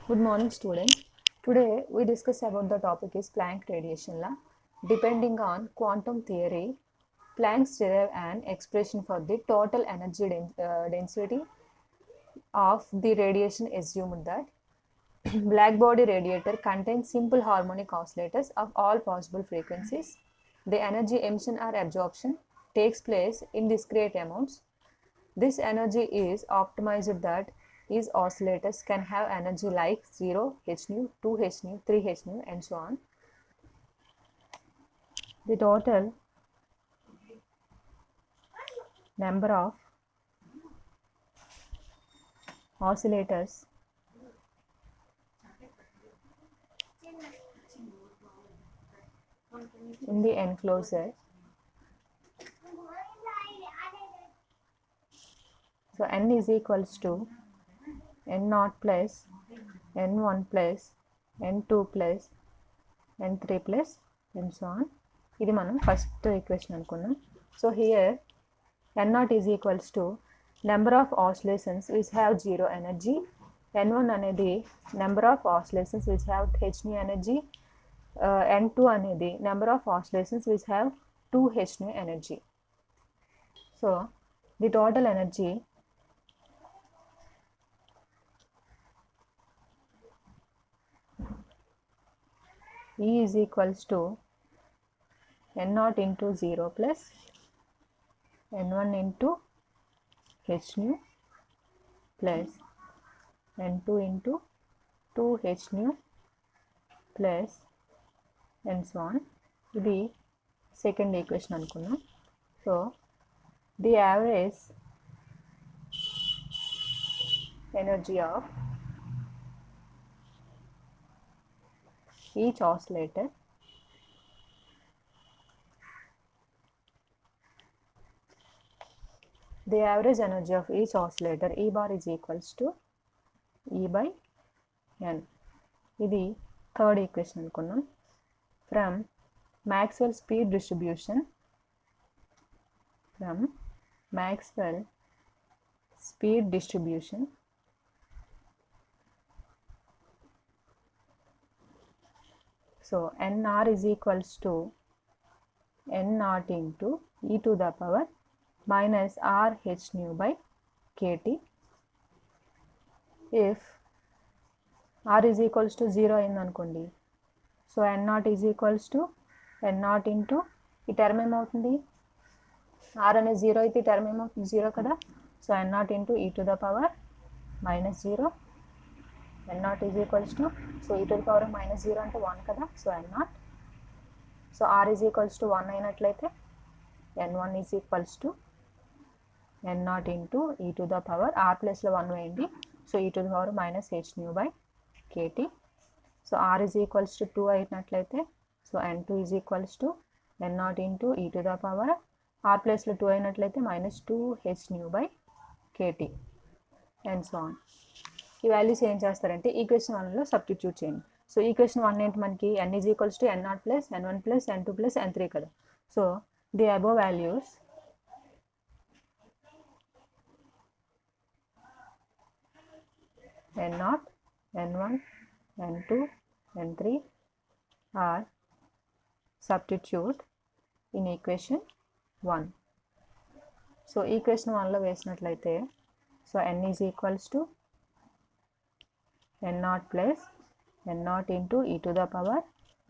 Good morning, students. Today we discuss about the topic is Planck radiation law. Depending on quantum theory, Planck derived an expression for the total energy density of the radiation. Assumed that black body radiator contains simple harmonic oscillators of all possible frequencies. The energy emission or absorption takes place in discrete amounts. This energy is optimized that these oscillators can have energy like 0 h nu, 2 h nu, 3 h nu and so on. The total number of oscillators in the enclosure. So n is equals to n0 plus n1 plus n2 plus n3 plus and so on. ఇది మనం first equation అనుకున్నాం. So here n0 is equals to number of oscillations which have 0 energy, n1 అనేది number of oscillations which have h nu energy, n2 అనేది number of oscillations which have 2 h nu energy. So the total energy E is equals to n0 into 0 plus n1 into h nu plus n2 into 2 h nu plus and so on. ఇది second equation అనుకున్నాం. So the average energy of each oscillator the average energy of each oscillator E bar is equals to E by n. ఇది third equation అనుకున్నాం. From Maxwell speed distribution so nr is equals to n0 into e to the power minus r h nu by kt. If r is equals to 0 అయింది అనుకోండి, so n0 is equals to n0 into ఈ term ఏమవుతుంది, r అనేది 0 అయితే ఈ term ఏమవుతుంది 0 కదా. So n0 into e to the power minus 0, n0 is equals to, so e to the power minus 0 అంటే 1 కదా. So n0, so r is equals to 1 అయినట్లయితే n1 is equals to n0 into e to the power r ప్లస్లో 1 వేయండి, so e to the power minus h nu by kt. So r is equals to 2 అయినట్లయితే so n2 is equals to n0 into e to the power r ప్లస్లో 2 అయినట్లయితే minus 2 h nu by kt and so on. ఈ values ఏం చేస్తారంటే equation 1లో substitute చేయండి. So equation 1 ఏంటి మనకి n is equals to n0 plus n1 plus n2 plus n3 కదా. So the above values n0, n1, n2, n3 are substitute in equation 1. So equation 1లో వేసినట్లయితే so n is equals to n0 plus n0 into e to the power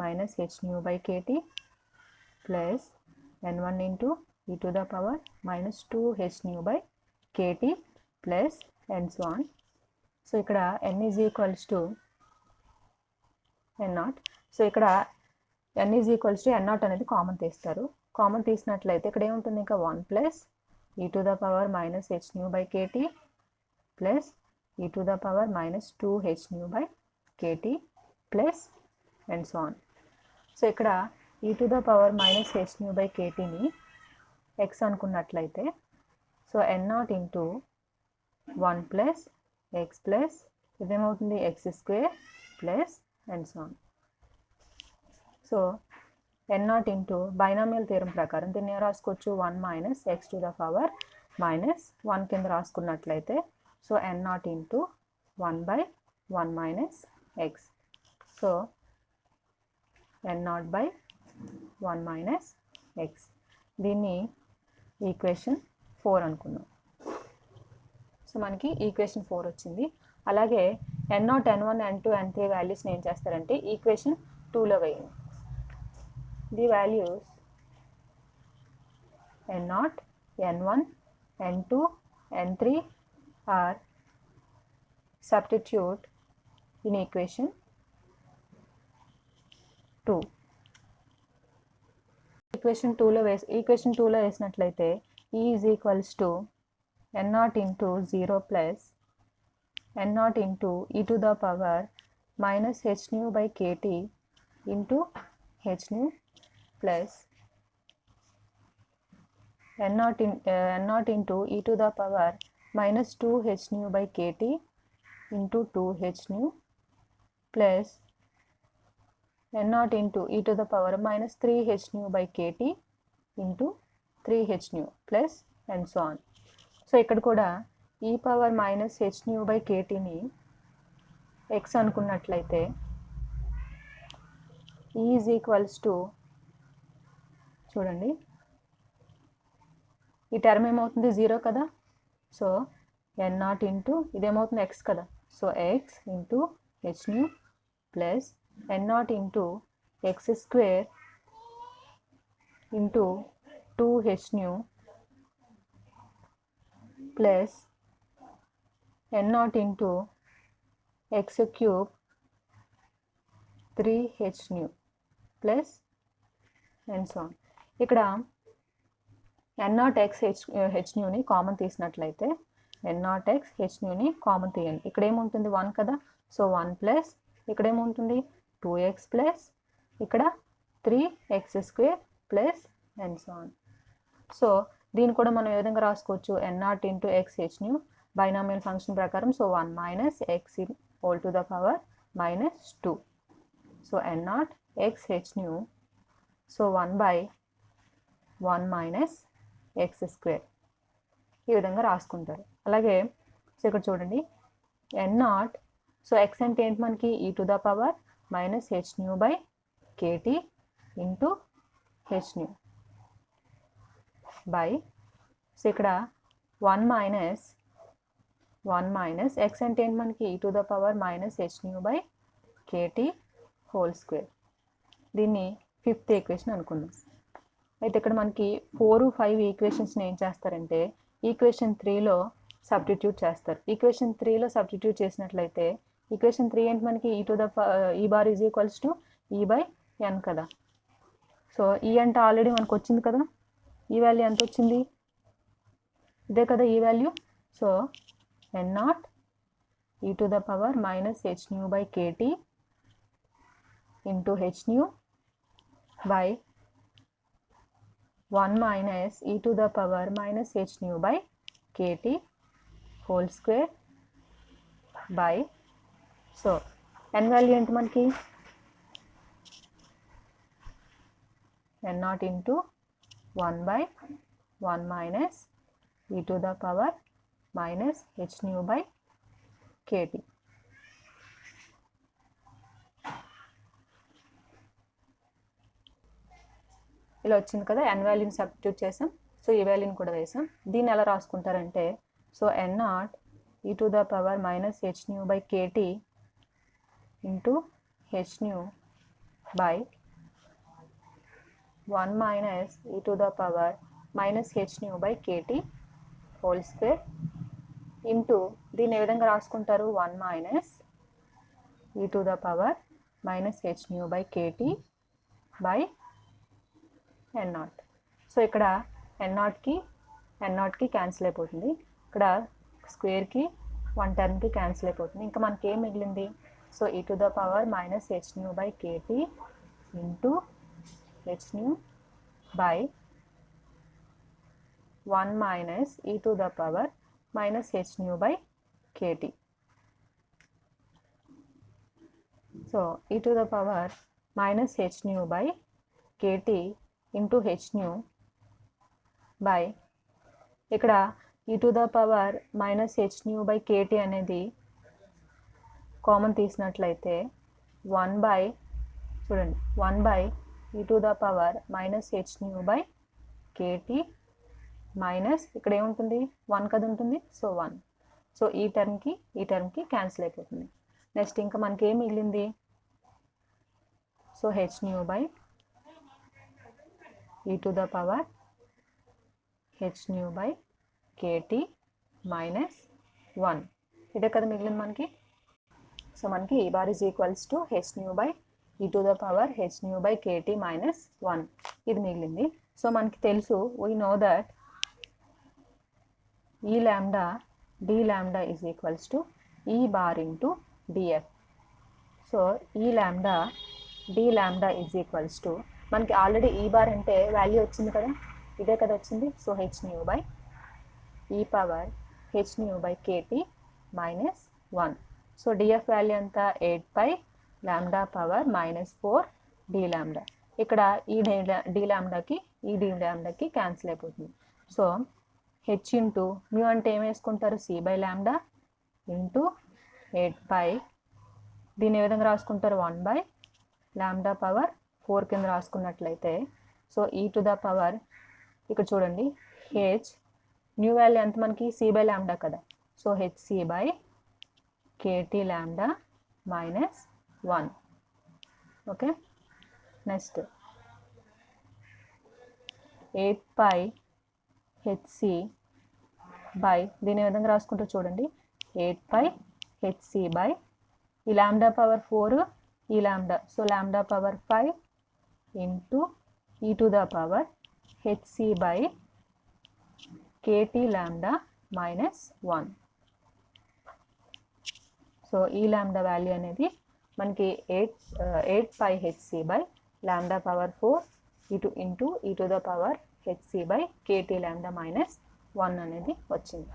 minus h nu by kt plus n1 into e to the power minus 2 h nu by kt plus and so on. So ఇక్కడ n is equals to n0. So ఇక్కడ n is equals to n0 అనేది common తీస్తారు. Common తీసినట్లయితే ఇక్కడ ఏముంటుంది, ఇంకా 1 plus e to the power minus h nu by kt plus e to the power minus 2 h nu by kt plus and so on. So ఇక్కడ e to the power minus h nu by ktని x అనుకున్నట్లయితే so n0 into 1 plus x plus ఇదేమవుతుంది x square plus and so on. So n0 into binomial theorem ప్రకారం దీన్ని రాసుకోవచ్చు 1 minus x to the power minus 1 కింద రాసుకున్నట్లయితే so n0 into 1 by 1 minus x. So n naught by 1 minus x. దీన్ని equation 4 అనుకున్నాం. So మనకి equation 4 వచ్చింది. అలాగే n0, n1, n2, n3 వాల్యూస్ని ఏం చేస్తారంటే ఈక్వేషన్ 2లో వేయండి. The values n0, n1, n2, n3 are substitute in equation 2. Equation 2లో వేసినట్లయితే E is equals to n0 into 0 plus n0 into e to the power minus h nu by kt into h nu plus n0 into e to the power minus 2 h nu by kt into 2 h nu plus n0 into e to the power minus 3 h nu by kt into 3 h nu plus and so on. So ఇక్కడ కూడా e power minus h nu by ktని x అనుకున్నట్లయితే e is equals to చూడండి ఈ term ఏమవుతుంది 0 కదా. So n0 into ఇదేమవుతుంది x కదా. So x into h nu plus n0 into x square into 2h nu plus n0 into x cube 3h nu plus and so on. ఇక్కడ n0 x h nuని common తీసినట్లయితే n0 x h nuని common తీయండి. ఇక్కడ ఏముంటుంది 1 కదా. So 1 plus ఇక్కడ ఏముంటుంది 2x ప్లస్ ఇక్కడ 3x square plus and so on. So దీన్ని కూడా మనం ఏ విధంగా రాసుకోవచ్చు n0 into x h nu binomial function ప్రకారం. So 1 minus x whole to the power minus 2. So n0 x h nu so 1 by 1 minus x square ఈ విధంగా రాసుకుంటారు. అలాగే సో ఇక్కడ చూడండి n0 సో x అంటే ఏంటి మనకి e to the power minus h nu by kt into h nu by so ఇక్కడ 1 మైనస్ x అంటే ఏంటి మనకి e to the power minus h nu by kt whole square. దీన్ని 5th ఈక్వేషన్ అనుకుందాం. అయితే ఇక్కడ మనకి 4, 5 ఈక్వేషన్స్ని ఏం చేస్తారంటే ఈక్వేషన్ 3లో సబ్స్టిట్యూట్ చేస్తారు. ఈక్వేషన్ 3లో సబ్స్టిట్యూట్ చేసినట్లయితే ఈక్వేషన్ 3 ఏంటి మనకి ఈ బార్ ఈజ్ ఈక్వల్స్ టు ఈ బై ఎన్ కదా. సో ఈ అంటే ఆల్రెడీ మనకు వచ్చింది కదా. ఈ వాల్యూ ఎంత వచ్చింది ఇదే కదా ఈ value. So n0 e to the power minus h nu by kt into h nu by 1 minus e to the power minus h nu by kt whole square by so n value ఏంటి మనకి n0 into 1 by 1 minus e to the power minus h nu by kt. ఇలా వచ్చింది కదా. n వాల్యూని substitute చేసాం. So ఈ వాల్యూని కూడా వేసాం. దీన్ని ఎలా రాసుకుంటారంటే so n0 e to the power minus h nu by kt into h nu by 1 minus e to the power minus h nu by kt whole square into దీన్ని ఏ విధంగా రాసుకుంటారు 1 minus e to the power minus h nu by kt by n0. So ఇక్కడ n0కి cancel అయిపోతుంది. ఇక్కడ స్క్వేర్కి 1 టర్మ్కి cancel అయిపోతుంది. ఇంకా మనకి ఏం మిగిలింది so e to the power minus h nu by kt into h nu by 1 minus e to the power minus h nu by kt. So e to the power minus h nu by kt into h nu by ఇక్కడ e to the power minus h nu by kt అనేది common తీసినట్లయితే 1 by చూడండి 1 by e to the power minus H nu by KT minus ఇక్కడ ఏముంటుంది 1 కదా ఉంటుంది, so 1. So ఈ టర్మ్కి cancel అయిపోతుంది. Next ఇంకా మనకి ఏం మిగిలింది, so H nu by e to the power H nu by KT minus 1 ఇదే కదా మిగిలింది మనకి. సో మనకి ఈ bar is equals to H nu by e to the power H nu by KT minus 1 ఇది మిగిలింది. సో మనకి తెలుసు, వీ నో దట్ ఈ lambda d lambda is equals to E bar into DF. So ఈ lambda d lambda is equals to మనకి already E bar అంటే value వచ్చింది కదా, ఇదే కదా వచ్చింది. So H nu by E power H nu by KT minus 1. So DF value అంతా 8 పై lambda power minus 4 D ల్యాండా. ఇక్కడ ఈ డి ల్యాండాకి ఈ డి ల్యాండాకి క్యాన్సిల్ అయిపోతుంది. సో హెచ్ ఇంటూ న్యూ అంటే ఏం వేసుకుంటారు, సి బై ల్యాండా ఇంటూ 8 పై దీన్ని ఏ విధంగా రాసుకుంటారు, 1 బై ల్యాండా పవర్ 4 కింద రాసుకున్నట్లయితే. సో ఈ టు ద పవర్ ఇక్కడ చూడండి హెచ్ న్యూ వాల్యూ ఎంత మనకి సి బై ల్యాండా కదా, so HC by KT lambda minus 1. Okay, next 8 pi HC by దీని విధంగా రాసుకుంటూ చూడండి 8 పై హెచ్సి బై ఈ ల్యాండా పవర్ 4 ఈ lambda, so lambda power 5 into e to the power hc by KT lambda minus 1. So ఈ lambda value అనేది మనకి 8 pi HC by lambda power 4 into e to the power hc by KT lambda minus 1 అనేది వచ్చింది.